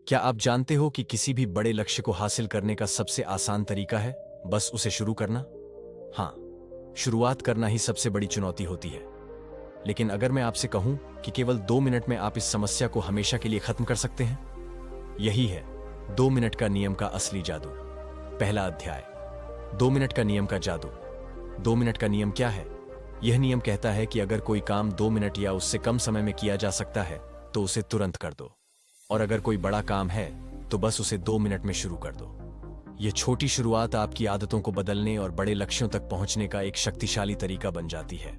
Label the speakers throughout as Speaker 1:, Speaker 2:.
Speaker 1: क्या आप जानते हो कि किसी भी बड़े लक्ष्य को हासिल करने का सबसे आसान तरीका है बस उसे शुरू करना? हाँ, शुरुआत करना ही सबसे बड़ी चुनौती होती है। लेकिन अगर मैं आपसे कहूं कि केवल 2 मिनट में आप इस समस्या को हमेशा के लिए खत्म कर सकते हैं, यही है 2 मिनट का नियम का असली जादू। पहला अध्याय, 2 मिनट का नियम का जादू। 2 मिनट का नियम क्या है? यह नियम कहता है कि अगर कोई काम 2 मिनट या उससे कम समय में किया जा सकता है तो उसे तुरंत कर दो, और अगर कोई बड़ा काम है तो बस उसे 2 मिनट में शुरू कर दो। यह छोटी शुरुआत आपकी आदतों को बदलने और बड़े लक्ष्यों तक पहुंचने का एक शक्तिशाली तरीका बन जाती है।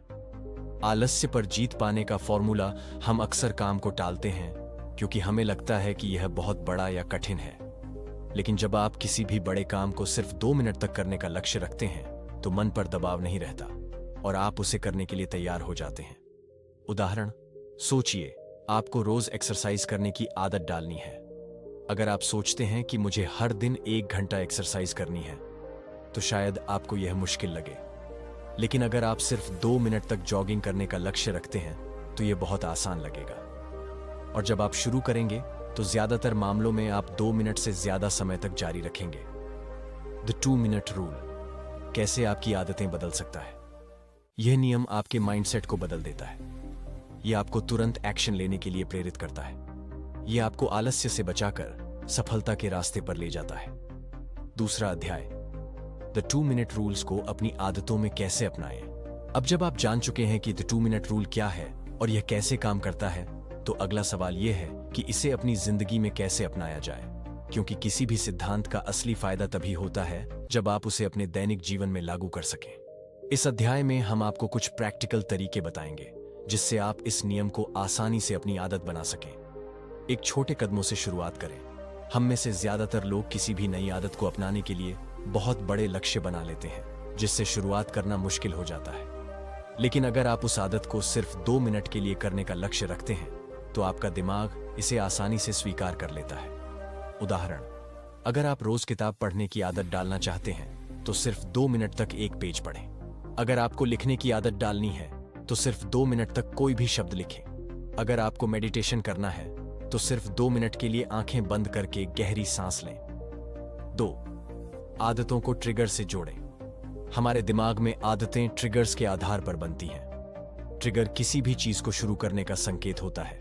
Speaker 1: आलस्य पर जीत पाने का फॉर्मूला। हम अक्सर काम को टालते हैं क्योंकि हमें लगता है कि यह बहुत बड़ा या कठिन है। लेकिन जब आप किसी भी बड़े काम को सिर्फ 2 मिनट तक करने का लक्ष्य रखते हैं तो मन पर दबाव नहीं रहता और आप उसे करने के लिए तैयार हो जाते हैं। उदाहरण, सोचिए आपको रोज एक्सरसाइज करने की आदत डालनी है। अगर आप सोचते हैं कि मुझे हर दिन 1 घंटा एक्सरसाइज करनी है तो शायद आपको यह मुश्किल लगे। लेकिन अगर आप सिर्फ 2 मिनट तक जॉगिंग करने का लक्ष्य रखते हैं तो यह बहुत आसान लगेगा। और जब आप शुरू करेंगे तो ज्यादातर मामलों में आप 2 मिनट से ज्यादा समय तक जारी रखेंगे। द 2 मिनट रूल कैसे आपकी आदतें बदल सकता है? यह नियम आपके माइंडसेट को बदल देता है। यह आपको तुरंत एक्शन लेने के लिए प्रेरित करता है। यह आपको आलस्य से बचाकर सफलता के रास्ते पर ले जाता है। दूसरा अध्याय, द 2 मिनट रूल्स को अपनी आदतों में कैसे अपनाएं। अब जब आप जान चुके हैं कि द 2 मिनट रूल क्या है और यह कैसे काम करता है, तो अगला सवाल यह है कि इसे अपनी जिंदगी में कैसे अपनाया जाए। क्योंकि किसी भी सिद्धांत का असली फायदा तभी होता है जब आप उसे अपने दैनिक जीवन में लागू कर सकें। इस अध्याय में हम आपको कुछ प्रैक्टिकल तरीके बताएंगे जिससे आप इस नियम को आसानी से अपनी आदत बना सकें। एक छोटे कदमों से शुरुआत करें। हम में से ज्यादातर लोग किसी भी नई आदत को अपनाने के लिए बहुत बड़े लक्ष्य बना लेते हैं, जिससे शुरुआत करना मुश्किल हो जाता है। लेकिन अगर आप उस आदत को सिर्फ 2 मिनट के लिए करने का लक्ष्य रखते हैं तो आपका दिमाग इसे आसानी से स्वीकार कर लेता है। उदाहरण, अगर आप रोज किताब पढ़ने की आदत डालना चाहते हैं तो सिर्फ 2 मिनट तक एक पेज पढ़ें। अगर आपको लिखने की आदत डालनी है तो सिर्फ 2 मिनट तक कोई भी शब्द लिखें। अगर आपको मेडिटेशन करना है तो सिर्फ 2 मिनट के लिए आंखें बंद करके गहरी सांस लें। 2. आदतों को ट्रिगर से जोड़ें। हमारे दिमाग में आदतें ट्रिगर्स के आधार पर बनती हैं। ट्रिगर किसी भी चीज को शुरू करने का संकेत होता है।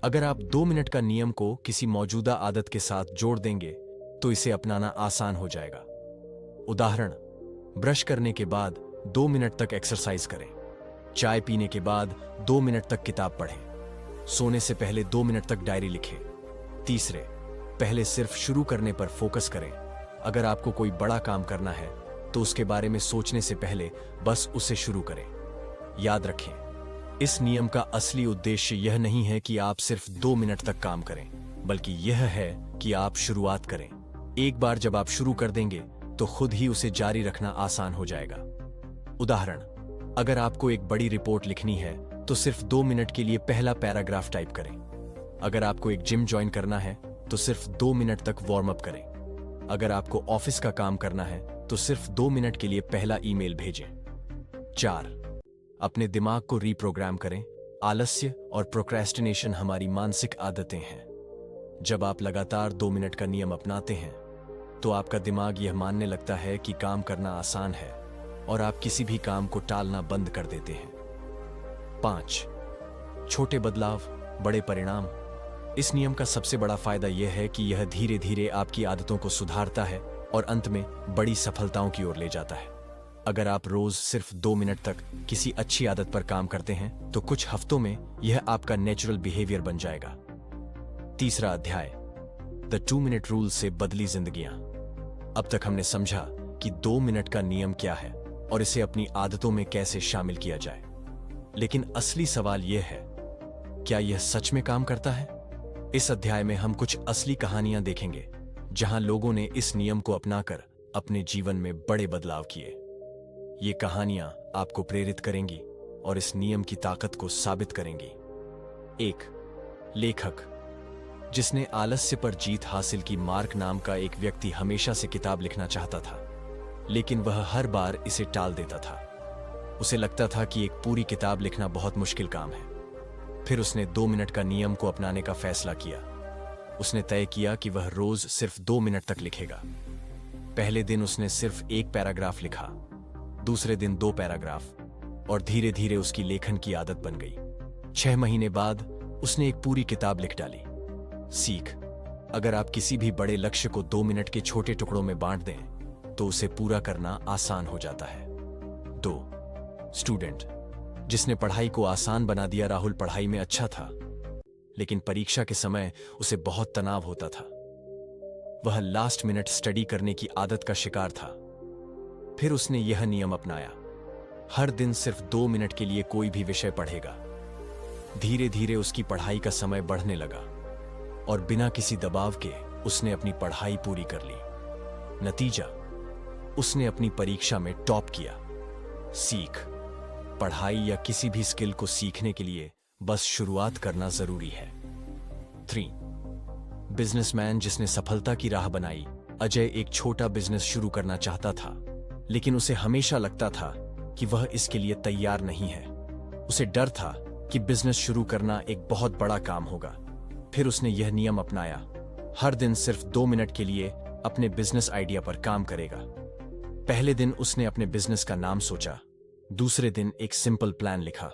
Speaker 1: अगर आप 2 मिनट का नियम को किसी मौजूदा आदत के साथ जोड़ देंगे तो इसे अपनाना आसान हो जाएगा। उदाहरण, ब्रश करने के बाद 2 मिनट तक एक्सरसाइज करें। चाय पीने के बाद 2 मिनट तक किताब पढ़ें। सोने से पहले 2 मिनट तक डायरी लिखें। तीसरे, पहले सिर्फ शुरू करने पर फोकस करें। अगर आपको कोई बड़ा काम करना है तो उसके बारे में सोचने से पहले बस उसे शुरू करें। याद रखें, इस नियम का असली उद्देश्य यह नहीं है कि आप सिर्फ 2 मिनट तक काम करें, बल्कि यह है कि आप शुरुआत करें। एक बार जब आप शुरू कर देंगे तो खुद ही उसे जारी रखना आसान हो जाएगा। उदाहरण, अगर आपको एक बड़ी रिपोर्ट लिखनी है तो सिर्फ 2 मिनट के लिए पहला पैराग्राफ टाइप करें। अगर आपको एक जिम ज्वाइन करना है तो सिर्फ 2 मिनट तक वार्म अप करें। अगर आपको ऑफिस का काम करना है तो सिर्फ 2 मिनट के लिए पहला ईमेल भेजें। 4. अपने दिमाग को रीप्रोग्राम करें। आलस्य और प्रोक्रेस्टिनेशन हमारी मानसिक आदतें हैं। जब आप लगातार 2 मिनट का नियम अपनाते हैं तो आपका दिमाग यह मानने लगता है कि काम करना आसान है और आप किसी भी काम को टालना बंद कर देते हैं। 5. छोटे बदलाव, बड़े परिणाम। इस नियम का सबसे बड़ा फायदा यह है कि यह धीरे धीरे आपकी आदतों को सुधारता है और अंत में बड़ी सफलताओं की ओर ले जाता है। अगर आप रोज सिर्फ 2 मिनट तक किसी अच्छी आदत पर काम करते हैं तो कुछ हफ्तों में यह आपका नेचुरल बिहेवियर बन जाएगा। तीसरा अध्याय, द 2 मिनट रूल से बदली जिंदगियां। अब तक हमने समझा कि 2 मिनट का नियम क्या है और इसे अपनी आदतों में कैसे शामिल किया जाए। लेकिन असली सवाल यह है, क्या यह सच में काम करता है? इस अध्याय में हम कुछ असली कहानियां देखेंगे जहां लोगों ने इस नियम को अपनाकर अपने जीवन में बड़े बदलाव किए। ये कहानियां आपको प्रेरित करेंगी और इस नियम की ताकत को साबित करेंगी। 1. लेखक जिसने आलस्य पर जीत हासिल की। मार्क नाम का एक व्यक्ति हमेशा से किताब लिखना चाहता था, लेकिन वह हर बार इसे टाल देता था। उसे लगता था कि एक पूरी किताब लिखना बहुत मुश्किल काम है। फिर उसने 2 मिनट का नियम को अपनाने का फैसला किया। उसने तय किया कि वह रोज सिर्फ 2 मिनट तक लिखेगा। पहले दिन उसने सिर्फ एक पैराग्राफ लिखा, दूसरे दिन 2 पैराग्राफ, और धीरे धीरे उसकी लेखन की आदत बन गई। 6 महीने बाद उसने एक पूरी किताब लिख डाली। सीख: अगर आप किसी भी बड़े लक्ष्य को 2 मिनट के छोटे टुकड़ों में बांट दें तो उसे पूरा करना आसान हो जाता है। 2. स्टूडेंट: जिसने पढ़ाई को आसान बना दिया। राहुल पढ़ाई में अच्छा था, लेकिन परीक्षा के समय उसे बहुत तनाव होता था। वह लास्ट मिनट स्टडी करने की आदत का शिकार था। फिर उसने यह नियम अपनाया: हर दिन सिर्फ 2 मिनट के लिए कोई भी विषय पढ़ेगा। धीरे धीरे उसकी पढ़ाई का समय बढ़ने लगा और बिना किसी दबाव के उसने अपनी पढ़ाई पूरी कर ली। नतीजा: उसने अपनी परीक्षा में टॉप किया। सीख: पढ़ाई या किसी भी स्किल को सीखने के लिए बस शुरुआत करना जरूरी है। 3. बिजनेसमैन जिसने सफलता की राह बनाई। अजय एक छोटा बिजनेस शुरू करना चाहता था, लेकिन उसे हमेशा लगता था कि वह इसके लिए तैयार नहीं है। उसे डर था कि बिजनेस शुरू करना एक बहुत बड़ा काम होगा। फिर उसने यह नियम अपनाया: हर दिन सिर्फ 2 मिनट के लिए अपने बिजनेस आइडिया पर काम करेगा। पहले दिन उसने अपने बिजनेस का नाम सोचा, दूसरे दिन एक सिंपल प्लान लिखा,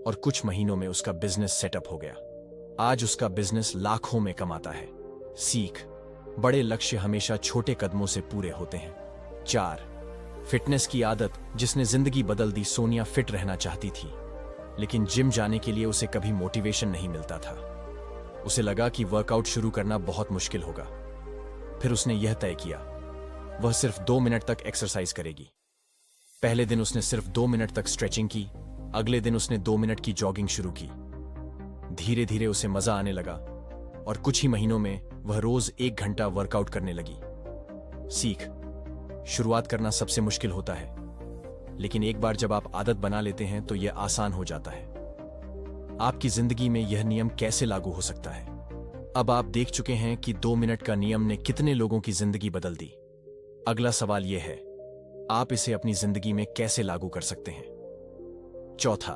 Speaker 1: और कुछ महीनों में उसका बिजनेस सेटअप हो गया। आज उसका बिजनेस लाखों में कमाता है। सीख: बड़े लक्ष्य हमेशा छोटे कदमों से पूरे होते हैं। 4. फिटनेस की आदत जिसने जिंदगी बदल दी। सोनिया फिट रहना चाहती थी, लेकिन जिम जाने के लिए उसे कभी मोटिवेशन नहीं मिलता था। उसे लगा कि वर्कआउट शुरू करना बहुत मुश्किल होगा। फिर उसने यह तय किया, वह सिर्फ 2 मिनट तक एक्सरसाइज करेगी। पहले दिन उसने सिर्फ 2 मिनट तक स्ट्रेचिंग की, अगले दिन उसने 2 मिनट की जॉगिंग शुरू की। धीरे धीरे उसे मजा आने लगा और कुछ ही महीनों में वह रोज 1 घंटा वर्कआउट करने लगी। सीख: शुरुआत करना सबसे मुश्किल होता है, लेकिन एक बार जब आप आदत बना लेते हैं तो यह आसान हो जाता है। आपकी जिंदगी में यह नियम कैसे लागू हो सकता है? अब आप देख चुके हैं कि 2 मिनट का नियम ने कितने लोगों की जिंदगी बदल दी। अगला सवाल यह है, आप इसे अपनी जिंदगी में कैसे लागू कर सकते हैं? 4था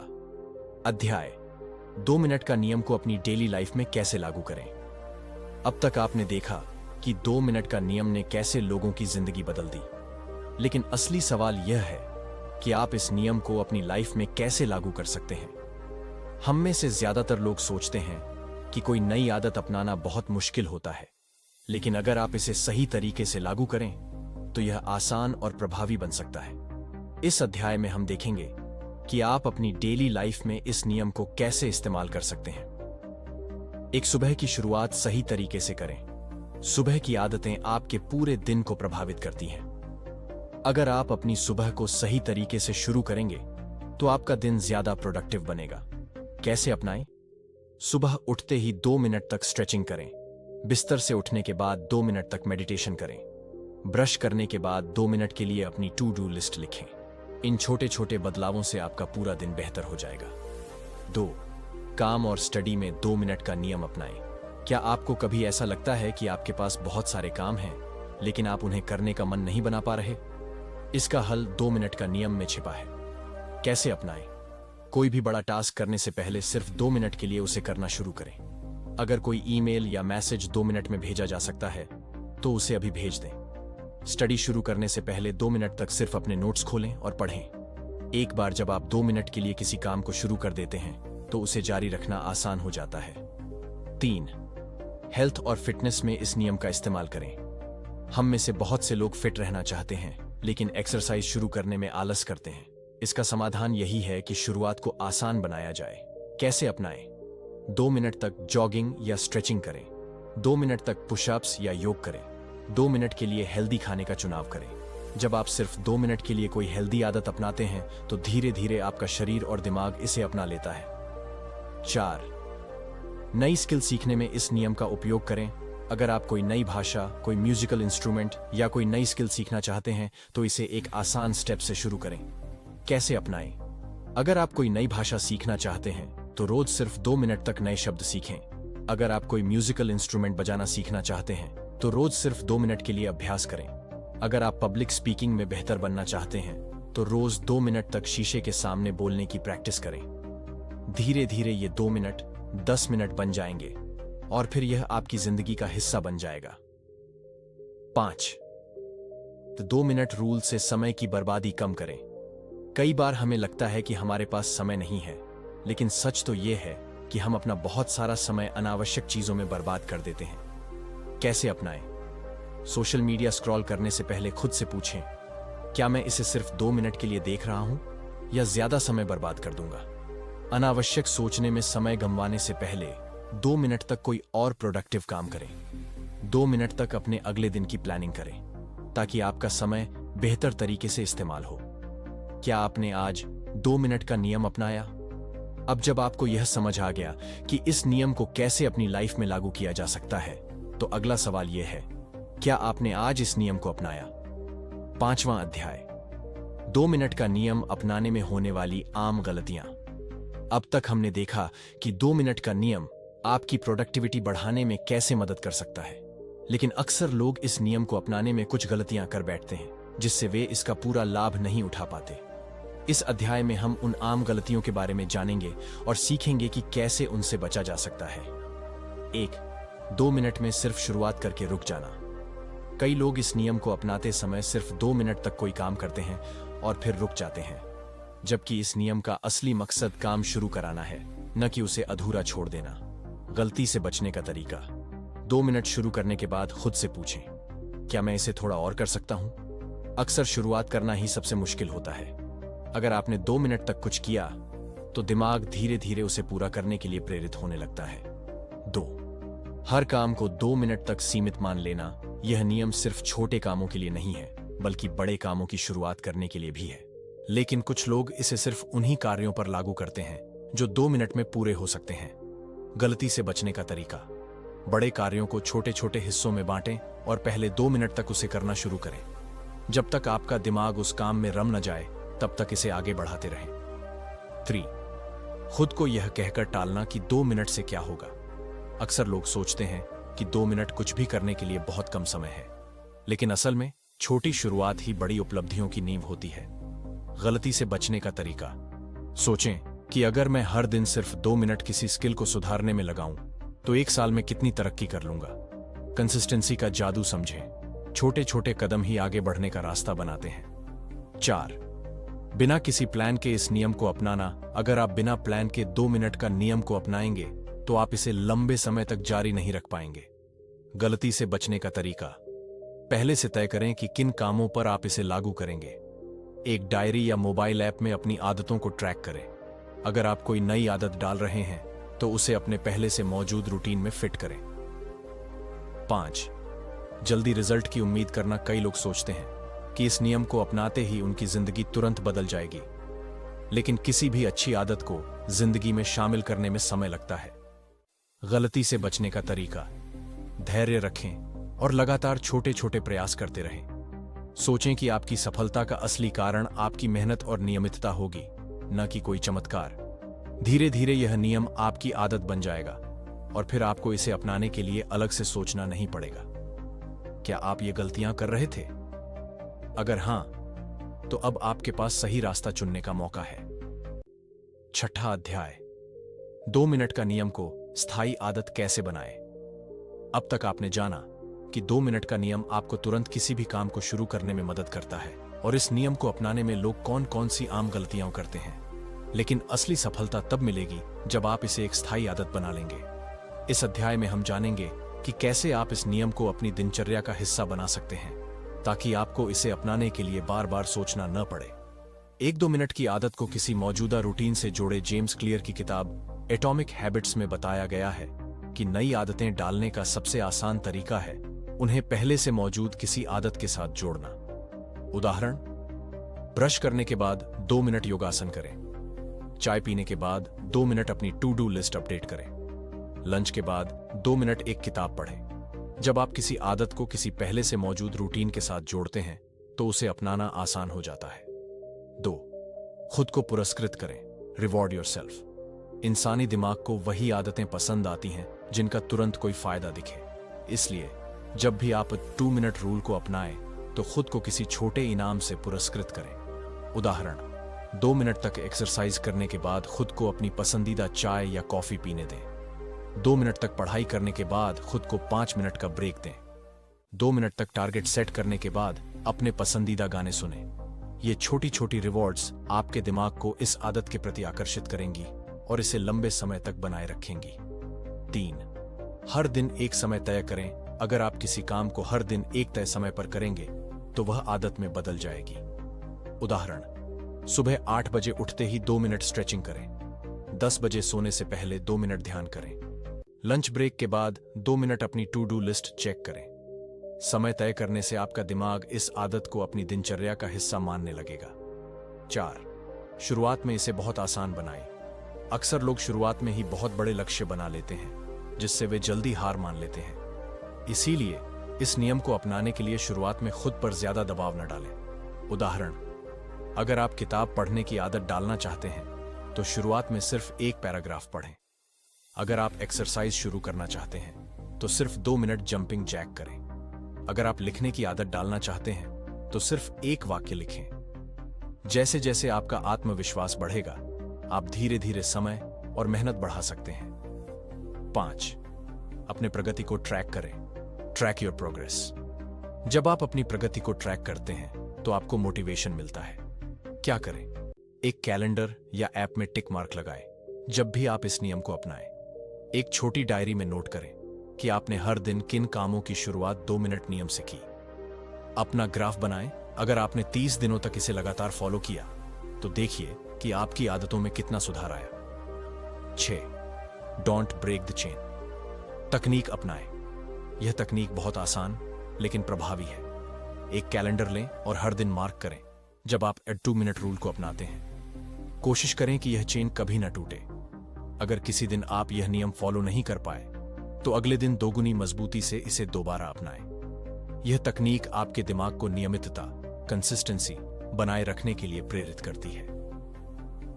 Speaker 1: अध्याय: 2 मिनट का नियम को अपनी डेली लाइफ में कैसे लागू करें। अब तक आपने देखा कि 2 मिनट का नियम ने कैसे लोगों की जिंदगी बदल दी, लेकिन असली सवाल यह है कि आप इस नियम को अपनी लाइफ में कैसे लागू कर सकते हैं। हम में से ज्यादातर लोग सोचते हैं कि कोई नई आदत अपनाना बहुत मुश्किल होता है, लेकिन अगर आप इसे सही तरीके से लागू करें तो यह आसान और प्रभावी बन सकता है। इस अध्याय में हम देखेंगे कि आप अपनी डेली लाइफ में इस नियम को कैसे इस्तेमाल कर सकते हैं। एक सुबह की शुरुआत सही तरीके से करें। सुबह की आदतें आपके पूरे दिन को प्रभावित करती हैं। अगर आप अपनी सुबह को सही तरीके से शुरू करेंगे तो आपका दिन ज्यादा प्रोडक्टिव बनेगा। कैसे अपनाएं? सुबह उठते ही 2 मिनट तक स्ट्रेचिंग करें। बिस्तर से उठने के बाद 2 मिनट तक मेडिटेशन करें। ब्रश करने के बाद 2 मिनट के लिए अपनी टू डू लिस्ट लिखें। इन छोटे छोटे बदलावों से आपका पूरा दिन बेहतर हो जाएगा। 2. काम और स्टडी में 2 मिनट का नियम अपनाएं। क्या आपको कभी ऐसा लगता है कि आपके पास बहुत सारे काम हैं, लेकिन आप उन्हें करने का मन नहीं बना पा रहे? इसका हल 2 मिनट का नियम में छिपा है। कैसे अपनाएं? कोई भी बड़ा टास्क करने से पहले सिर्फ 2 मिनट के लिए उसे करना शुरू करें। अगर कोई ईमेल या मैसेज 2 मिनट में भेजा जा सकता है तो उसे अभी भेज दें। स्टडी शुरू करने से पहले 2 मिनट तक सिर्फ अपने नोट्स खोलें और पढ़ें। एक बार जब आप 2 मिनट के लिए किसी काम को शुरू कर देते हैं तो उसे जारी रखना आसान हो जाता है। 3. हेल्थ और फिटनेस में इस नियम का इस्तेमाल करें। हम में से बहुत से लोग फिट रहना चाहते हैं, लेकिन एक्सरसाइज शुरू करने में आलस करते हैं। इसका समाधान यही है कि शुरुआत को आसान बनाया जाए। कैसे अपनाएं? 2 मिनट तक जॉगिंग या स्ट्रेचिंग करें। 2 मिनट तक पुशअप्स या योग करें। 2 मिनट के लिए हेल्दी खाने का चुनाव करें। जब आप सिर्फ 2 मिनट के लिए कोई हेल्दी आदत अपनाते हैं तो धीरे धीरे आपका शरीर और दिमाग इसे अपना लेता है। 4. नई स्किल सीखने में इस नियम का उपयोग करें। अगर आप कोई नई भाषा, कोई म्यूजिकल इंस्ट्रूमेंट या कोई नई स्किल सीखना चाहते हैं तो इसे एक आसान स्टेप से शुरू करें। कैसे अपनाएं? अगर आप कोई नई भाषा सीखना चाहते हैं तो रोज सिर्फ 2 मिनट तक नए शब्द सीखें। अगर आप कोई म्यूजिकल इंस्ट्रूमेंट बजाना सीखना चाहते हैं तो रोज सिर्फ 2 मिनट के लिए अभ्यास करें। अगर आप पब्लिक स्पीकिंग में बेहतर बनना चाहते हैं तो रोज 2 मिनट तक शीशे के सामने बोलने की प्रैक्टिस करें। धीरे धीरे ये 2 मिनट 10 मिनट बन जाएंगे और फिर यह आपकी जिंदगी का हिस्सा बन जाएगा। 5 तो 2 मिनट रूल से समय की बर्बादी कम करें। कई बार हमें लगता है कि हमारे पास समय नहीं है, लेकिन सच तो यह है कि हम अपना बहुत सारा समय अनावश्यक चीजों में बर्बाद कर देते हैं। कैसे अपनाएं? सोशल मीडिया स्क्रॉल करने से पहले खुद से पूछें, क्या मैं इसे सिर्फ 2 मिनट के लिए देख रहा हूं या ज्यादा समय बर्बाद कर दूंगा? अनावश्यक सोचने में समय गंवाने से पहले 2 मिनट तक कोई और प्रोडक्टिव काम करें। 2 मिनट तक अपने अगले दिन की प्लानिंग करें ताकि आपका समय बेहतर तरीके से इस्तेमाल हो। क्या आपने आज 2 मिनट का नियम अपनाया? अब जब आपको यह समझ आ गया कि इस नियम को कैसे अपनी लाइफ में लागू किया जा सकता है, तो अगला सवाल यह है, क्या आपने आज इस नियम को अपनाया? 5वां अध्याय, 2 मिनट का नियम अपनाने में होने वाली आम गलतियां। अब तक हमने देखा कि 2 मिनट का नियम आपकी प्रोडक्टिविटी बढ़ाने में कैसे मदद कर सकता है, लेकिन अक्सर लोग इस नियम को अपनाने में कुछ गलतियां कर बैठते हैं, जिससे वे इसका पूरा लाभ नहीं उठा पाते। इस अध्याय में हम उन आम गलतियों के बारे में जानेंगे और सीखेंगे कि कैसे उनसे बचा जा सकता है। 1 2 मिनट में सिर्फ शुरुआत करके रुक जाना। कई लोग इस नियम को अपनाते समय सिर्फ 2 मिनट तक कोई काम करते हैं और फिर रुक जाते हैं, जबकि इस नियम का असली मकसद काम शुरू कराना है, न कि उसे अधूरा छोड़ देना। गलती से बचने का तरीका। 2 मिनट शुरू करने के बाद खुद से पूछें, क्या मैं इसे थोड़ा और कर सकता हूं? अक्सर शुरुआत करना ही सबसे मुश्किल होता है। अगर आपने 2 मिनट तक कुछ किया, तो दिमाग धीरे धीरे उसे पूरा करने के लिए प्रेरित होने लगता है। 2 हर काम को 2 मिनट तक सीमित मान लेना। यह नियम सिर्फ छोटे कामों के लिए नहीं है, बल्कि बड़े कामों की शुरुआत करने के लिए भी है। लेकिन कुछ लोग इसे सिर्फ उन्हीं कार्यों पर लागू करते हैं जो 2 मिनट में पूरे हो सकते हैं। गलती से बचने का तरीका। बड़े कार्यों को छोटे छोटे हिस्सों में बांटें और पहले 2 मिनट तक उसे करना शुरू करें। जब तक आपका दिमाग उस काम में रम न जाए, तब तक इसे आगे बढ़ाते रहें। 3 खुद को यह कहकर टालना कि 2 मिनट से क्या होगा। अक्सर लोग सोचते हैं कि 2 मिनट कुछ भी करने के लिए बहुत कम समय है, लेकिन असल में छोटी शुरुआत ही बड़ी उपलब्धियों की नींव होती है। गलती से बचने का तरीका। सोचें कि अगर मैं हर दिन सिर्फ 2 मिनट किसी स्किल को सुधारने में लगाऊं, तो 1 साल में कितनी तरक्की कर लूंगा। कंसिस्टेंसी का जादू समझें। छोटे छोटे कदम ही आगे बढ़ने का रास्ता बनाते हैं। 4 बिना किसी प्लान के इस नियम को अपनाना। अगर आप बिना प्लान के 2 मिनट का नियम को अपनाएंगे, तो आप इसे लंबे समय तक जारी नहीं रख पाएंगे। गलती से बचने का तरीका। पहले से तय करें कि किन कामों पर आप इसे लागू करेंगे। एक डायरी या मोबाइल ऐप में अपनी आदतों को ट्रैक करें। अगर आप कोई नई आदत डाल रहे हैं, तो उसे अपने पहले से मौजूद रूटीन में फिट करें। 5 जल्दी रिजल्ट की उम्मीद करना। कई लोग सोचते हैं कि इस नियम को अपनाते ही उनकी जिंदगी तुरंत बदल जाएगी, लेकिन किसी भी अच्छी आदत को जिंदगी में शामिल करने में समय लगता है। गलती से बचने का तरीका। धैर्य रखें और लगातार छोटे छोटे प्रयास करते रहें। सोचें कि आपकी सफलता का असली कारण आपकी मेहनत और नियमितता होगी, न कि कोई चमत्कार। धीरे धीरे यह नियम आपकी आदत बन जाएगा और फिर आपको इसे अपनाने के लिए अलग से सोचना नहीं पड़ेगा। क्या आप ये गलतियां कर रहे थे? अगर हां, तो अब आपके पास सही रास्ता चुनने का मौका है। 6ठा अध्याय, 2 मिनट का नियम को स्थायी आदत कैसे बनाएं। अब तक आपने जाना कि 2 मिनट का नियम आपको तुरंत किसी भी काम को शुरू करने में मदद करता है, और इस नियम को अपनाने में लोग कौन कौन सी आम गलतियां करते हैं। लेकिन असली सफलता तब मिलेगी जब आप इसे एक स्थायी आदत बना लेंगे। इस अध्याय में हम जानेंगे कि कैसे आप इस नियम को अपनी दिनचर्या का हिस्सा बना सकते हैं, ताकि आपको इसे अपनाने के लिए बार बार सोचना न पड़े। 1-2 मिनट की आदत को किसी मौजूदा रूटीन से जोड़े। जेम्स क्लियर की किताब एटॉमिक हैबिट्स में बताया गया है कि नई आदतें डालने का सबसे आसान तरीका है उन्हें पहले से मौजूद किसी आदत के साथ जोड़ना। उदाहरण, ब्रश करने के बाद 2 मिनट योगासन करें। चाय पीने के बाद 2 मिनट अपनी टू डू लिस्ट अपडेट करें। लंच के बाद 2 मिनट एक किताब पढ़ें। जब आप किसी आदत को किसी पहले से मौजूद रूटीन के साथ जोड़ते हैं, तो उसे अपनाना आसान हो जाता है। 2 खुद को पुरस्कृत करें। Reward yourself. इंसानी दिमाग को वही आदतें पसंद आती हैं जिनका तुरंत कोई फायदा दिखे। इसलिए जब भी आप 2 मिनट रूल को अपनाएं, तो खुद को किसी छोटे इनाम से पुरस्कृत करें। उदाहरण, 2 मिनट तक एक्सरसाइज करने के बाद खुद को अपनी पसंदीदा चाय या कॉफी पीने दें। 2 मिनट तक पढ़ाई करने के बाद खुद को 5 मिनट का ब्रेक दें। 2 मिनट तक टारगेट सेट करने के बाद अपने पसंदीदा गाने सुने। ये छोटी छोटी रिवॉर्ड्स आपके दिमाग को इस आदत के प्रति आकर्षित करेंगी और इसे लंबे समय तक बनाए रखेंगी। 3. हर दिन एक समय तय करें। अगर आप किसी काम को हर दिन एक तय समय पर करेंगे तो वह आदत में बदल जाएगी। उदाहरण, सुबह 8 बजे उठते ही 2 मिनट स्ट्रेचिंग करें। 10 बजे सोने से पहले 2 मिनट ध्यान करें। लंच ब्रेक के बाद 2 मिनट अपनी टू डू लिस्ट चेक करें। समय तय करने से आपका दिमाग इस आदत को अपनी दिनचर्या का हिस्सा मानने लगेगा। 4. शुरुआत में इसे बहुत आसान बनाएं। अक्सर लोग शुरुआत में ही बहुत बड़े लक्ष्य बना लेते हैं, जिससे वे जल्दी हार मान लेते हैं। इसीलिए इस नियम को अपनाने के लिए शुरुआत में खुद पर ज्यादा दबाव न डालें। उदाहरण, अगर आप किताब पढ़ने की आदत डालना चाहते हैं तो शुरुआत में सिर्फ एक पैराग्राफ पढ़ें। अगर आप एक्सरसाइज शुरू करना चाहते हैं तो सिर्फ 2 मिनट जंपिंग जैक करें। अगर आप लिखने की आदत डालना चाहते हैं तो सिर्फ एक वाक्य लिखें। जैसे जैसे आपका आत्मविश्वास बढ़ेगा, आप धीरे धीरे समय और मेहनत बढ़ा सकते हैं। 5. अपने प्रगति को ट्रैक करें। Track your progress. जब आप अपनी प्रगति को ट्रैक करते हैं तो आपको मोटिवेशन मिलता है। क्या करें? एक कैलेंडर या ऐप में टिक मार्क लगाएं जब भी आप इस नियम को अपनाएं। एक छोटी डायरी में नोट करें कि आपने हर दिन किन कामों की शुरुआत 2 मिनट नियम से की। अपना ग्राफ बनाएं। अगर आपने 30 दिनों तक इसे लगातार फॉलो किया तो देखिए कि आपकी आदतों में कितना सुधार आया। 6. Don't break the chain. तकनीक अपनाएं। यह तकनीक बहुत आसान लेकिन प्रभावी है। एक कैलेंडर लें और हर दिन मार्क करें जब आप 2 मिनट रूल को अपनाते हैं। कोशिश करें कि यह चेन कभी न टूटे। अगर किसी दिन आप यह नियम फॉलो नहीं कर पाए तो अगले दिन दोगुनी मजबूती से इसे दोबारा अपनाएं। यह तकनीक आपके दिमाग को नियमितता, कंसिस्टेंसी बनाए रखने के लिए प्रेरित करती है।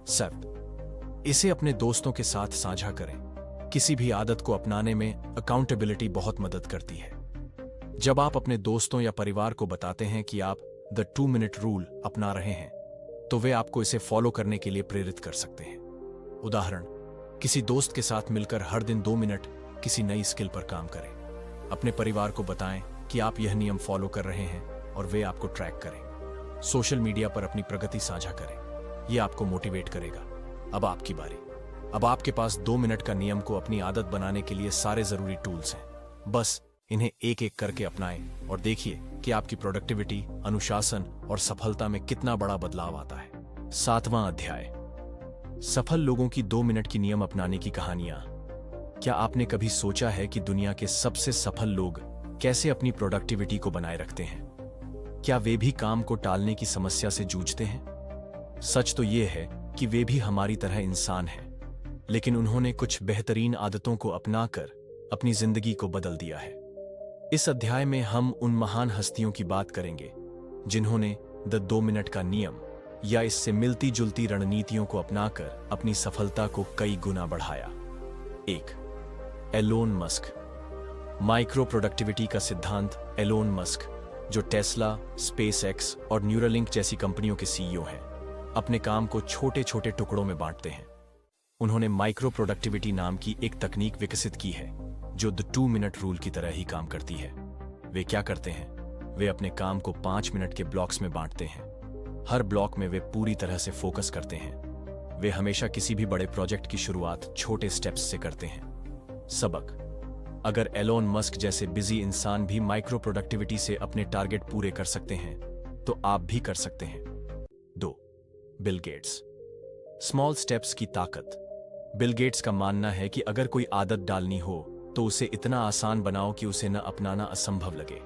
Speaker 1: 7. इसे अपने दोस्तों के साथ साझा करें। किसी भी आदत को अपनाने में अकाउंटेबिलिटी बहुत मदद करती है। जब आप अपने दोस्तों या परिवार को बताते हैं कि आप द 2 मिनट रूल अपना रहे हैं तो वे आपको इसे फॉलो करने के लिए प्रेरित कर सकते हैं। उदाहरण, किसी दोस्त के साथ मिलकर हर दिन 2 मिनट किसी नई स्किल पर काम करें। अपने परिवार को बताएं कि आप यह नियम फॉलो कर रहे हैं और वे आपको ट्रैक करें। सोशल मीडिया पर अपनी प्रगति साझा करें। यह आपको मोटिवेट करेगा। अब आपकी बारी। अब आपके पास 2 मिनट का नियम को अपनी आदत बनाने के लिए सारे जरूरी टूल्स हैं। बस इन्हें एक एक करके अपनाएं और देखिए कि आपकी प्रोडक्टिविटी, अनुशासन और सफलता में कितना बड़ा बदलाव आता है। 7वां अध्याय, सफल लोगों की 2 मिनट की नियम अपनाने की कहानियां। क्या आपने कभी सोचा है कि दुनिया के सबसे सफल लोग कैसे अपनी प्रोडक्टिविटी को बनाए रखते हैं? क्या वे भी काम को टालने की समस्या से जूझते हैं? सच तो यह है कि वे भी हमारी तरह इंसान हैं, लेकिन उन्होंने कुछ बेहतरीन आदतों को अपनाकर अपनी जिंदगी को बदल दिया है। इस अध्याय में हम उन महान हस्तियों की बात करेंगे जिन्होंने द 2 मिनट का नियम या इससे मिलती जुलती रणनीतियों को अपनाकर अपनी सफलता को कई गुना बढ़ाया। 1. Elon Musk. माइक्रो प्रोडक्टिविटी का सिद्धांत। एलोन मस्क, जो टेस्ला, स्पेसएक्स और न्यूरालिंक जैसी कंपनियों के सीईओ हैं, अपने काम को छोटे छोटे टुकड़ों में बांटते हैं। उन्होंने माइक्रो प्रोडक्टिविटी नाम की एक तकनीक विकसित की है जो द 2 मिनट रूल की तरह ही काम करती है। वे क्या करते हैं? वे अपने काम को 5 मिनट के ब्लॉक्स में बांटते हैं। हर ब्लॉक में वे पूरी तरह से फोकस करते हैं। वे हमेशा किसी भी बड़े प्रोजेक्ट की शुरुआत छोटे स्टेप्स से करते हैं। सबक: अगर एलोन मस्क जैसे बिजी इंसान भी माइक्रो प्रोडक्टिविटी से अपने टारगेट पूरे कर सकते हैं तो आप भी कर सकते हैं। 2. Bill Gates. स्मॉल स्टेप्स की ताकत। बिल गेट्स का मानना है कि अगर कोई आदत डालनी हो तो उसे इतना आसान बनाओ कि उसे न अपनाना असंभव लगे।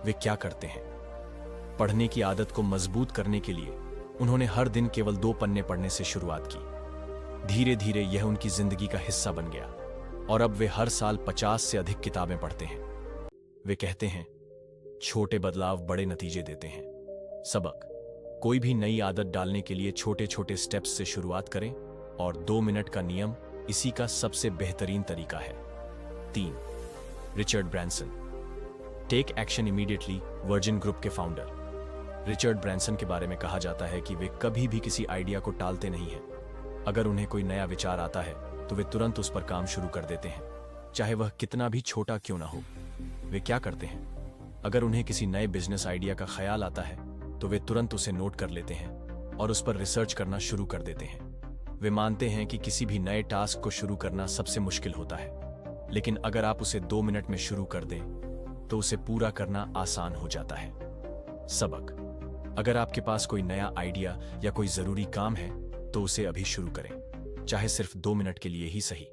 Speaker 1: वे क्या करते हैं? पढ़ने की आदत को मजबूत करने के लिए उन्होंने हर दिन केवल 2 पन्ने पढ़ने से शुरुआत की। धीरे धीरे यह उनकी जिंदगी का हिस्सा बन गया और अब वे हर साल 50 से अधिक किताबें पढ़ते हैं। वे कहते हैं, छोटे बदलाव बड़े नतीजे देते हैं। सबक: कोई भी नई आदत डालने के लिए छोटे छोटे स्टेप्स से शुरुआत करें और 2 मिनट का नियम इसी का सबसे बेहतरीन तरीका है। 3. Richard Branson. Take action immediately Virgin group के फाउंडर। रिचर्ड ब्रैंसन के बारे में कहा जाता है कि वे कभी भी किसी आइडिया को टालते नहीं हैं। अगर उन्हें कोई नया विचार आता है तो वे तुरंत उस पर काम शुरू कर देते हैं, चाहे वह कितना भी छोटा क्यों ना हो। वे क्या करते हैं? अगर उन्हें किसी नए बिजनेस आइडिया का ख्याल आता है तो वे तुरंत उसे नोट कर लेते हैं और उस पर रिसर्च करना शुरू कर देते हैं। वे मानते हैं कि किसी भी नए टास्क को शुरू करना सबसे मुश्किल होता है, लेकिन अगर आप उसे 2 मिनट में शुरू कर दें तो उसे पूरा करना आसान हो जाता है। सबक: अगर आपके पास कोई नया आइडिया या कोई जरूरी काम है तो उसे अभी शुरू करें, चाहे सिर्फ 2 मिनट के लिए ही सही।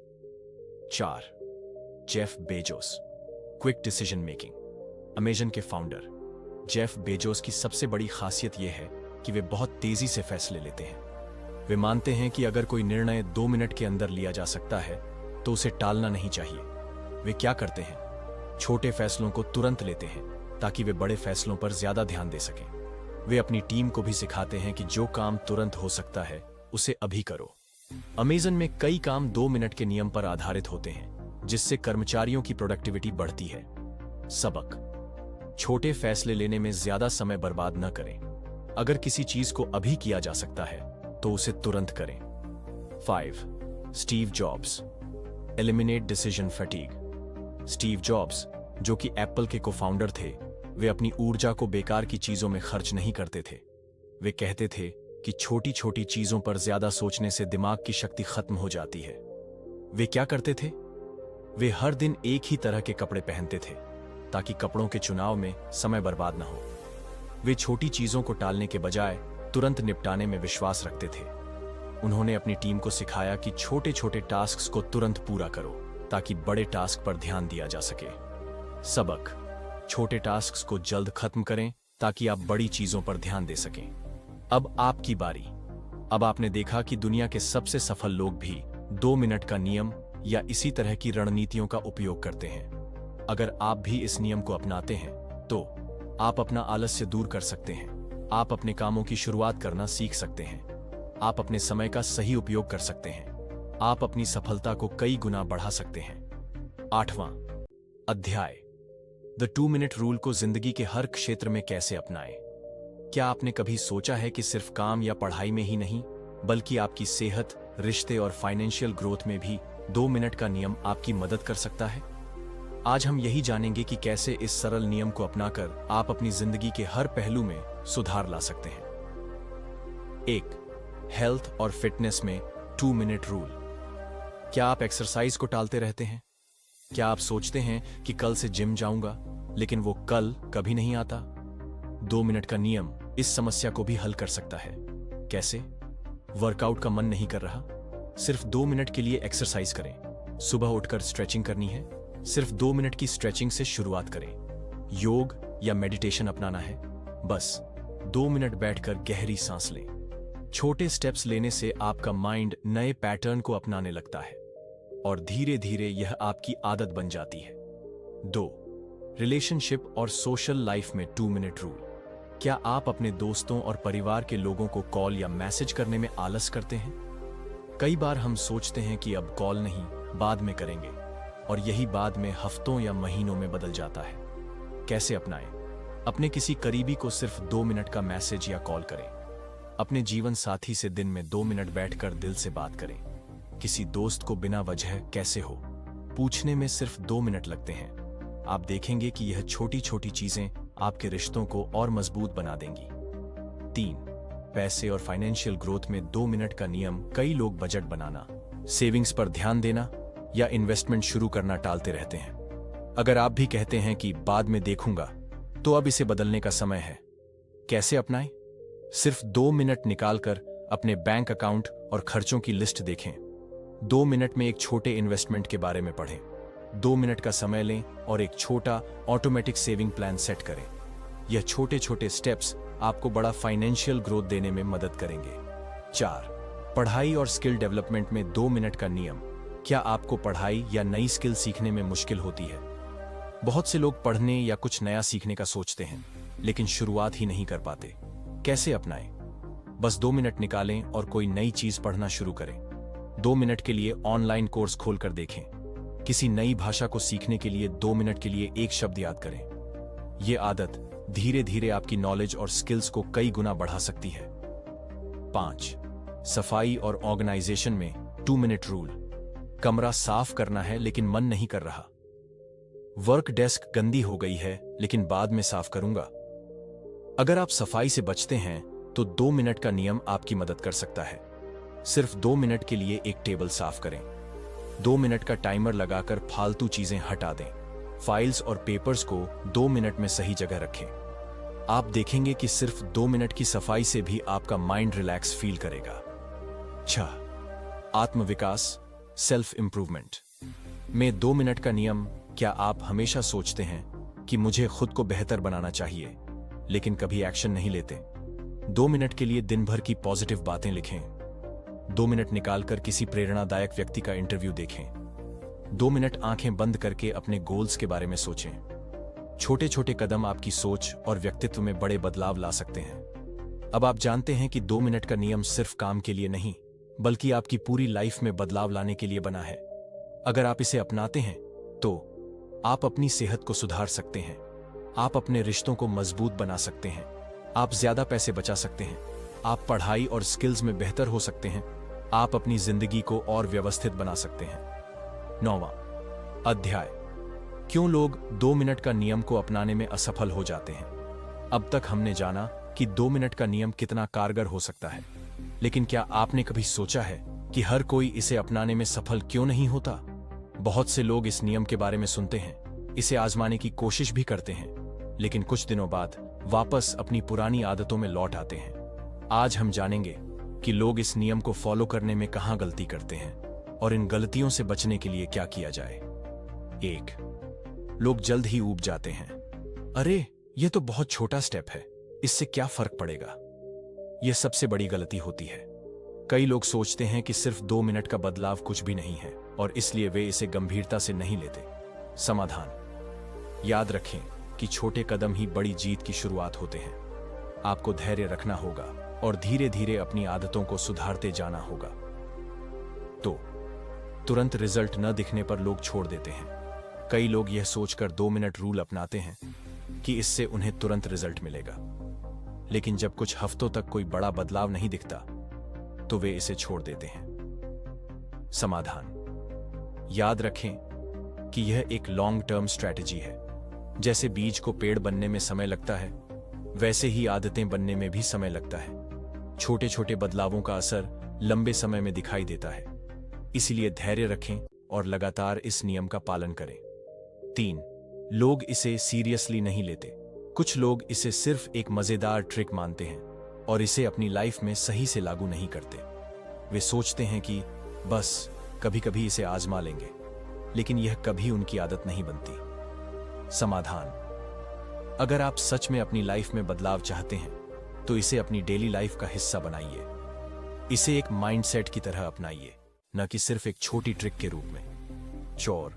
Speaker 1: 4. Jeff Bezos, quick decision making. Amazon के फाउंडर जेफ बेजोस की सबसे बड़ी खासियत यह है कि वे बहुत तेजी से फैसले लेते हैं। वे मानते हैं कि अगर कोई निर्णय 2 मिनट के अंदर लिया जा सकता है तो उसे टालना नहीं चाहिए। वे क्या करते हैं? छोटे फैसलों को तुरंत लेते हैं ताकि वे बड़े फैसलों पर ज्यादा ध्यान दे सकें। वे अपनी टीम को भी सिखाते हैं कि जो काम तुरंत हो सकता है उसे अभी करो। अमेज़न में कई काम 2 मिनट के नियम पर आधारित होते हैं, जिससे कर्मचारियों की प्रोडक्टिविटी बढ़ती है। सबक: छोटे फैसले लेने में ज्यादा समय बर्बाद न करें। अगर किसी चीज को अभी किया जा सकता है तो उसे तुरंत करें। 5. Steve jobs, eliminate decision fatigue. Steve jobs, जो कि एप्पल के को-फाउंडर थे, वे अपनी ऊर्जा को बेकार की चीजों में खर्च नहीं करते थे। वे कहते थे कि छोटी छोटी चीजों पर ज्यादा सोचने से दिमाग की शक्ति खत्म हो जाती है। वे क्या करते थे? वे हर दिन एक ही तरह के कपड़े पहनते थे ताकि कपड़ों के चुनाव में समय बर्बाद न हो। वे छोटी चीजों को टालने के बजाय तुरंत निपटाने में विश्वास रखते थे। उन्होंने अपनी टीम को सिखाया कि छोटे छोटे टास्क्स को तुरंत पूरा करो ताकि बड़े टास्क पर ध्यान दिया जा सके। सबक: छोटे टास्क्स को जल्द खत्म करें ताकि आप बड़ी चीजों पर ध्यान दे सकें। अब आपकी बारी। अब आपने देखा कि दुनिया के सबसे सफल लोग भी 2 मिनट का नियम या इसी तरह की रणनीतियों का उपयोग करते हैं। अगर आप भी इस नियम को अपनाते हैं तो आप अपना आलस्य दूर कर सकते हैं, आप अपने कामों की शुरुआत करना सीख सकते हैं, आप अपने समय का सही उपयोग कर सकते हैं, आप अपनी सफलता को कई गुना बढ़ा सकते हैं। 8वां अध्याय: द 2 मिनट रूल को जिंदगी के हर क्षेत्र में कैसे अपनाएं। क्या आपने कभी सोचा है कि सिर्फ काम या पढ़ाई में ही नहीं, बल्कि आपकी सेहत, रिश्ते और फाइनेंशियल ग्रोथ में भी 2 मिनट का नियम आपकी मदद कर सकता है? आज हम यही जानेंगे कि कैसे इस सरल नियम को अपनाकर आप अपनी जिंदगी के हर पहलू में सुधार ला सकते हैं। 1. हेल्थ और फिटनेस में 2 मिनट रूल। क्या आप एक्सरसाइज को टालते रहते हैं? क्या आप सोचते हैं कि कल से जिम जाऊंगा, लेकिन वो कल कभी नहीं आता? 2 मिनट का नियम इस समस्या को भी हल कर सकता है। कैसे? वर्कआउट का मन नहीं कर रहा? सिर्फ 2 मिनट के लिए एक्सरसाइज करें। सुबह उठकर स्ट्रेचिंग करनी है, सिर्फ 2 मिनट की स्ट्रेचिंग से शुरुआत करें। योग या मेडिटेशन अपनाना है, बस 2 मिनट बैठकर गहरी सांस लें। छोटे स्टेप्स लेने से आपका माइंड नए पैटर्न को अपनाने लगता है और धीरे धीरे यह आपकी आदत बन जाती है। 2. रिलेशनशिप और सोशल लाइफ में 2 मिनट रूल। क्या आप अपने दोस्तों और परिवार के लोगों को कॉल या मैसेज करने में आलस करते हैं? कई बार हम सोचते हैं कि अब कॉल नहीं, बाद में करेंगे, और यही बाद में हफ्तों या महीनों में बदल जाता है। कैसे अपनाएं? अपने किसी करीबी को सिर्फ 2 मिनट का मैसेज या कॉल करें। अपने जीवन साथी से दिन में 2 मिनट बैठकर दिल से बात करें। किसी दोस्त को बिना वजह कैसे हो पूछने में सिर्फ 2 मिनट लगते हैं। आप देखेंगे कि यह छोटी छोटी चीजें आपके रिश्तों को और मजबूत बना देंगी। 3. पैसे और फाइनेंशियल ग्रोथ में 2 मिनट का नियम। कई लोग बजट बनाना, सेविंग्स पर ध्यान देना या इन्वेस्टमेंट शुरू करना टालते रहते हैं। अगर आप भी कहते हैं कि बाद में देखूंगा, तो अब इसे बदलने का समय है। कैसे अपनाएं? सिर्फ 2 मिनट निकालकर अपने बैंक अकाउंट और खर्चों की लिस्ट देखें। 2 मिनट में एक छोटे इन्वेस्टमेंट के बारे में पढ़ें। 2 मिनट का समय लें और एक छोटा ऑटोमेटिक सेविंग प्लान सेट करें। यह छोटे छोटे स्टेप्स आपको बड़ा फाइनेंशियल ग्रोथ देने में मदद करेंगे। 4. पढ़ाई और स्किल डेवलपमेंट में 2 मिनट का नियम। क्या आपको पढ़ाई या नई स्किल सीखने में मुश्किल होती है? बहुत से लोग पढ़ने या कुछ नया सीखने का सोचते हैं, लेकिन शुरुआत ही नहीं कर पाते। कैसे अपनाएं? बस 2 मिनट निकालें और कोई नई चीज पढ़ना शुरू करें। 2 मिनट के लिए ऑनलाइन कोर्स खोलकर देखें। किसी नई भाषा को सीखने के लिए 2 मिनट के लिए एक शब्द याद करें। यह आदत धीरे धीरे आपकी नॉलेज और स्किल्स को कई गुना बढ़ा सकती है। 5. सफाई और ऑर्गेनाइजेशन में 2 मिनट रूल। कमरा साफ करना है लेकिन मन नहीं कर रहा। वर्क डेस्क गंदी हो गई है लेकिन बाद में साफ करूंगा। अगर आप सफाई से बचते हैं तो 2 मिनट का नियम आपकी मदद कर सकता है। सिर्फ 2 मिनट के लिए एक टेबल साफ करें। 2 मिनट का टाइमर लगाकर फालतू चीजें हटा दें। फाइल्स और पेपर्स को 2 मिनट में सही जगह रखें। आप देखेंगे कि सिर्फ 2 मिनट की सफाई से भी आपका माइंड रिलैक्स फील करेगा। 6. आत्मविकास, सेल्फ इंप्रूवमेंट में 2 मिनट का नियम। क्या आप हमेशा सोचते हैं कि मुझे खुद को बेहतर बनाना चाहिए, लेकिन कभी एक्शन नहीं लेते? 2 मिनट के लिए दिन भर की पॉजिटिव बातें लिखें। 2 मिनट निकालकर किसी प्रेरणादायक व्यक्ति का इंटरव्यू देखें। 2 मिनट आंखें बंद करके अपने गोल्स के बारे में सोचें। छोटे छोटे कदम आपकी सोच और व्यक्तित्व में बड़े बदलाव ला सकते हैं। अब आप जानते हैं कि 2 मिनट का नियम सिर्फ काम के लिए नहीं, बल्कि आपकी पूरी लाइफ में बदलाव लाने के लिए बना है। अगर आप इसे अपनाते हैं तो आप अपनी सेहत को सुधार सकते हैं, आप अपने रिश्तों को मजबूत बना सकते हैं, आप ज्यादा पैसे बचा सकते हैं, आप पढ़ाई और स्किल्स में बेहतर हो सकते हैं, आप अपनी जिंदगी को और व्यवस्थित बना सकते हैं। 9वां अध्याय, क्यों लोग 2 मिनट का नियम को अपनाने में असफल हो जाते हैं। अब तक हमने जाना कि 2 मिनट का नियम कितना कारगर हो सकता है, लेकिन क्या आपने कभी सोचा है कि हर कोई इसे अपनाने में सफल क्यों नहीं होता? बहुत से लोग इस नियम के बारे में सुनते हैं, इसे आजमाने की कोशिश भी करते हैं, लेकिन कुछ दिनों बाद वापस अपनी पुरानी आदतों में लौट आते हैं। आज हम जानेंगे कि लोग इस नियम को फॉलो करने में कहां गलती करते हैं और इन गलतियों से बचने के लिए क्या किया जाए। 1. लोग जल्द ही ऊब जाते हैं। अरे, यह तो बहुत छोटा स्टेप है, इससे क्या फर्क पड़ेगा? यह सबसे बड़ी गलती होती है। कई लोग सोचते हैं कि सिर्फ 2 मिनट का बदलाव कुछ भी नहीं है और इसलिए वे इसे गंभीरता से नहीं लेते। समाधान, याद रखें कि छोटे कदम ही बड़ी जीत की शुरुआत होते हैं। आपको धैर्य रखना होगा और धीरे धीरे अपनी आदतों को सुधारते जाना होगा। तो तुरंत रिजल्ट न दिखने पर लोग छोड़ देते हैं। कई लोग यह सोचकर 2 मिनट रूल अपनाते हैं कि इससे उन्हें तुरंत रिजल्ट मिलेगा, लेकिन जब कुछ हफ्तों तक कोई बड़ा बदलाव नहीं दिखता तो वे इसे छोड़ देते हैं। समाधान, याद रखें कि यह एक लॉन्ग टर्म स्ट्रैटेजी है। जैसे बीज को पेड़ बनने में समय लगता है, वैसे ही आदतें बनने में भी समय लगता है। छोटे छोटे बदलावों का असर लंबे समय में दिखाई देता है, इसीलिए धैर्य रखें और लगातार इस नियम का पालन करें। 3. लोग इसे सीरियसली नहीं लेते। कुछ लोग इसे सिर्फ एक मजेदार ट्रिक मानते हैं और इसे अपनी लाइफ में सही से लागू नहीं करते। वे सोचते हैं कि बस कभी कभी इसे आजमा लेंगे, लेकिन यह कभी उनकी आदत नहीं बनती। समाधान, अगर आप सच में अपनी लाइफ में बदलाव चाहते हैं तो इसे अपनी डेली लाइफ का हिस्सा बनाइए। इसे एक माइंडसेट की तरह अपनाइए, न कि सिर्फ एक छोटी ट्रिक के रूप में। 4.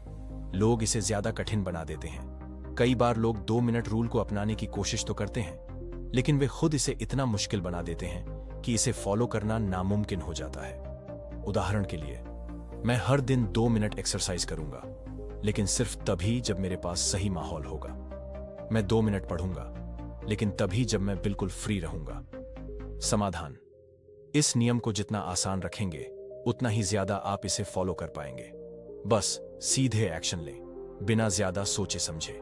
Speaker 1: लोग इसे ज्यादा कठिन बना देते हैं। कई बार लोग 2 मिनट रूल को अपनाने की कोशिश तो करते हैं, लेकिन वे खुद इसे इतना मुश्किल बना देते हैं कि इसे फॉलो करना नामुमकिन हो जाता है। उदाहरण के लिए, मैं हर दिन 2 मिनट एक्सरसाइज करूंगा, लेकिन सिर्फ तभी जब मेरे पास सही माहौल होगा। मैं 2 मिनट पढ़ूंगा, लेकिन तभी जब मैं बिल्कुल फ्री रहूंगा। समाधान, इस नियम को जितना आसान रखेंगे उतना ही ज्यादा आप इसे फॉलो कर पाएंगे। बस सीधे एक्शन लें, बिना ज्यादा सोचे समझे।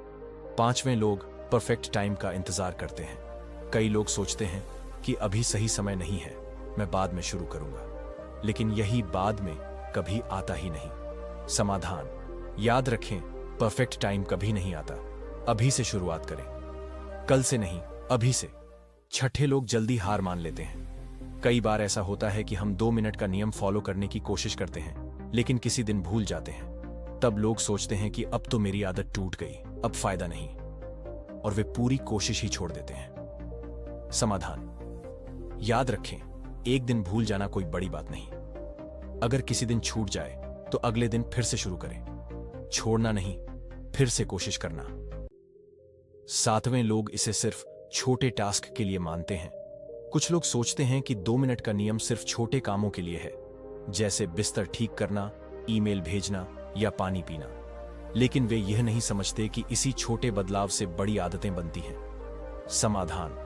Speaker 1: 5वें, लोग परफेक्ट टाइम का इंतजार करते हैं। कई लोग सोचते हैं कि अभी सही समय नहीं है, मैं बाद में शुरू करूंगा, लेकिन यही बाद में कभी आता ही नहीं। समाधान, याद रखें, परफेक्ट टाइम कभी नहीं आता। अभी से शुरुआत करें, कल से नहीं, अभी से। 6, लोग जल्दी हार मान लेते हैं। कई बार ऐसा होता है कि हम 2 मिनट का नियम फॉलो करने की कोशिश करते हैं, लेकिन किसी दिन भूल जाते हैं। तब लोग सोचते हैं कि अब तो मेरी आदत टूट गई, अब फायदा नहीं, और वे पूरी कोशिश ही छोड़ देते हैं। समाधान, याद रखें, एक दिन भूल जाना कोई बड़ी बात नहीं। अगर किसी दिन छूट जाए तो अगले दिन फिर से शुरू करें। छोड़ना नहीं, फिर से कोशिश करना। 7वें, लोग इसे सिर्फ छोटे टास्क के लिए मानते हैं। कुछ लोग सोचते हैं कि 2 मिनट का नियम सिर्फ छोटे कामों के लिए है, जैसे बिस्तर ठीक करना, ईमेल भेजना या पानी पीना, लेकिन वे यह नहीं समझते कि इसी छोटे बदलाव से बड़ी आदतें बनती हैं। समाधान,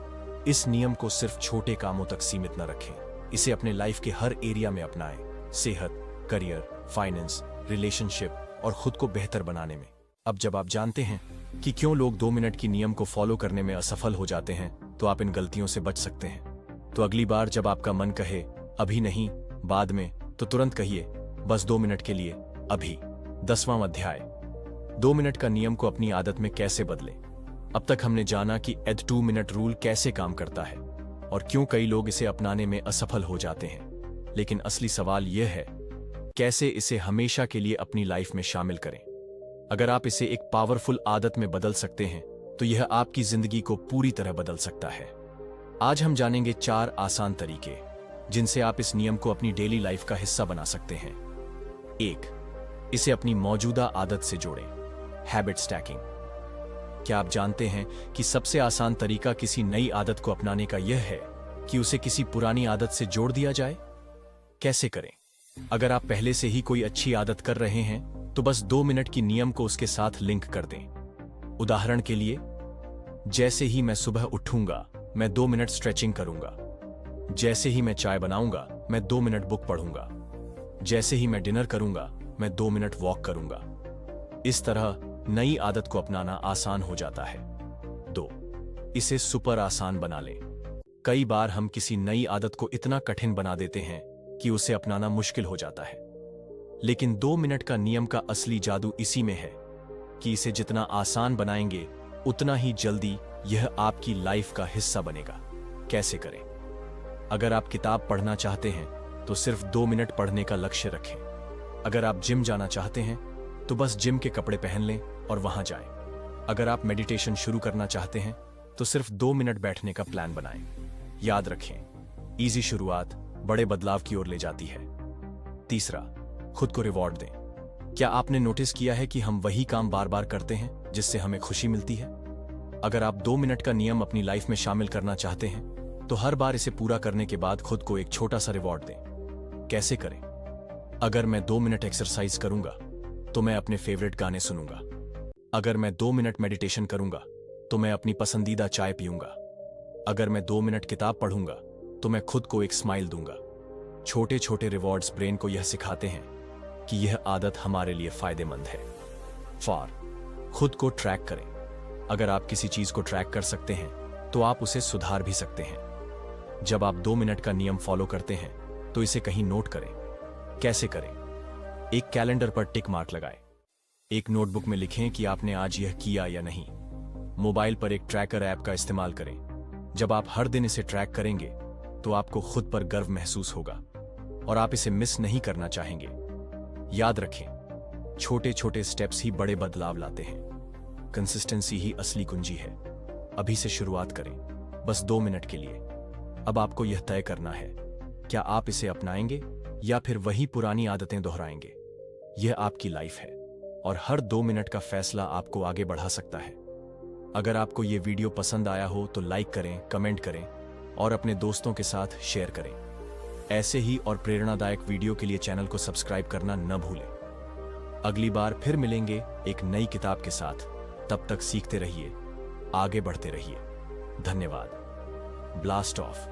Speaker 1: इस नियम को सिर्फ छोटे कामों तक सीमित न रखें, इसे अपने लाइफ के हर एरिया में अपनाएं। सेहत, करियर, फाइनेंस, रिलेशनशिप और खुद को बेहतर बनाने में। अब जब आप जानते हैं कि क्यों लोग 2 मिनट की नियम को फॉलो करने में असफल हो जाते हैं, तो आप इन गलतियों से बच सकते हैं। तो अगली बार जब आपका मन कहे अभी नहीं, बाद में, तो तुरंत कहिए बस 2 मिनट के लिए, अभी। 10वां अध्याय, 2 मिनट का नियम को अपनी आदत में कैसे बदलें। अब तक हमने जाना कि 2 मिनट रूल कैसे काम करता है और क्यों कई लोग इसे अपनाने में असफल हो जाते हैं। लेकिन असली सवाल यह है, कैसे इसे हमेशा के लिए अपनी लाइफ में शामिल करें। अगर आप इसे एक पावरफुल आदत में बदल सकते हैं, तो यह आपकी जिंदगी को पूरी तरह बदल सकता है। आज हम जानेंगे 4 आसान तरीके जिनसे आप इस नियम को अपनी डेली लाइफ का हिस्सा बना सकते हैं। 1. इसे अपनी मौजूदा आदत से जोड़ें। Habit stacking. क्या आप जानते हैं कि सबसे आसान तरीका किसी नई आदत को अपनाने का यह है कि उसे किसी पुरानी आदत से जोड़ दिया जाए? कैसे करें? अगर आप पहले से ही कोई अच्छी आदत कर रहे हैं, तो बस 2 मिनट की नियम को उसके साथ लिंक कर दें। उदाहरण के लिए, जैसे ही मैं सुबह उठूंगा, मैं 2 मिनट स्ट्रेचिंग करूंगा। जैसे ही मैं चाय बनाऊंगा, मैं 2 मिनट बुक पढ़ूंगा। जैसे ही मैं डिनर करूंगा, मैं 2 मिनट वॉक करूंगा। इस तरह नई आदत को अपनाना आसान हो जाता है। 2. इसे सुपर आसान बना लें। कई बार हम किसी नई आदत को इतना कठिन बना देते हैं कि उसे अपनाना मुश्किल हो जाता है। लेकिन 2 मिनट का नियम का असली जादू इसी में है कि इसे जितना आसान बनाएंगे, उतना ही जल्दी यह आपकी लाइफ का हिस्सा बनेगा। कैसे करें? अगर आप किताब पढ़ना चाहते हैं, तो सिर्फ 2 मिनट पढ़ने का लक्ष्य रखें। अगर आप जिम जाना चाहते हैं, तो बस जिम के कपड़े पहन लें और वहां जाएं। अगर आप मेडिटेशन शुरू करना चाहते हैं, तो सिर्फ 2 मिनट बैठने का प्लान बनाएं। याद रखें, इजी शुरुआत बड़े बदलाव की ओर ले जाती है। 3. खुद को रिवॉर्ड दें। क्या आपने नोटिस किया है कि हम वही काम बार बार करते हैं जिससे हमें खुशी मिलती है? अगर आप 2 मिनट का नियम अपनी लाइफ में शामिल करना चाहते हैं, तो हर बार इसे पूरा करने के बाद खुद को एक छोटा सा रिवॉर्ड दें। कैसे करें? अगर मैं 2 मिनट एक्सरसाइज करूंगा, तो मैं अपने फेवरेट गाने सुनूंगा। अगर मैं 2 मिनट मेडिटेशन करूंगा, तो मैं अपनी पसंदीदा चाय पीऊंगा। अगर मैं 2 मिनट किताब पढ़ूंगा, तो मैं खुद को एक स्माइल दूंगा। छोटे छोटे रिवॉर्ड्स ब्रेन को यह सिखाते हैं कि यह आदत हमारे लिए फायदेमंद है। 4. खुद को ट्रैक करें। अगर आप किसी चीज को ट्रैक कर सकते हैं, तो आप उसे सुधार भी सकते हैं। जब आप 2 मिनट का नियम फॉलो करते हैं, तो इसे कहीं नोट करें। कैसे करें? एक कैलेंडर पर टिक मार्क लगाएं। एक नोटबुक में लिखें कि आपने आज यह किया या नहीं। मोबाइल पर एक ट्रैकर ऐप का इस्तेमाल करें। जब आप हर दिन इसे ट्रैक करेंगे, तो आपको खुद पर गर्व महसूस होगा और आप इसे मिस नहीं करना चाहेंगे। याद रखें, छोटे छोटे स्टेप्स ही बड़े बदलाव लाते हैं। कंसिस्टेंसी ही असली कुंजी है। अभी से शुरुआत करें, बस 2 मिनट के लिए। अब आपको यह तय करना है, क्या आप इसे अपनाएंगे या फिर वही पुरानी आदतें दोहराएंगे। यह आपकी लाइफ है और हर 2 मिनट का फैसला आपको आगे बढ़ा सकता है। अगर आपको यह वीडियो पसंद आया हो, तो लाइक करें, कमेंट करें और अपने दोस्तों के साथ शेयर करें। ऐसे ही और प्रेरणादायक वीडियो के लिए चैनल को सब्सक्राइब करना न भूलें। अगली बार फिर मिलेंगे एक नई किताब के साथ। तब तक सीखते रहिए, आगे बढ़ते रहिए। धन्यवाद। Blast of.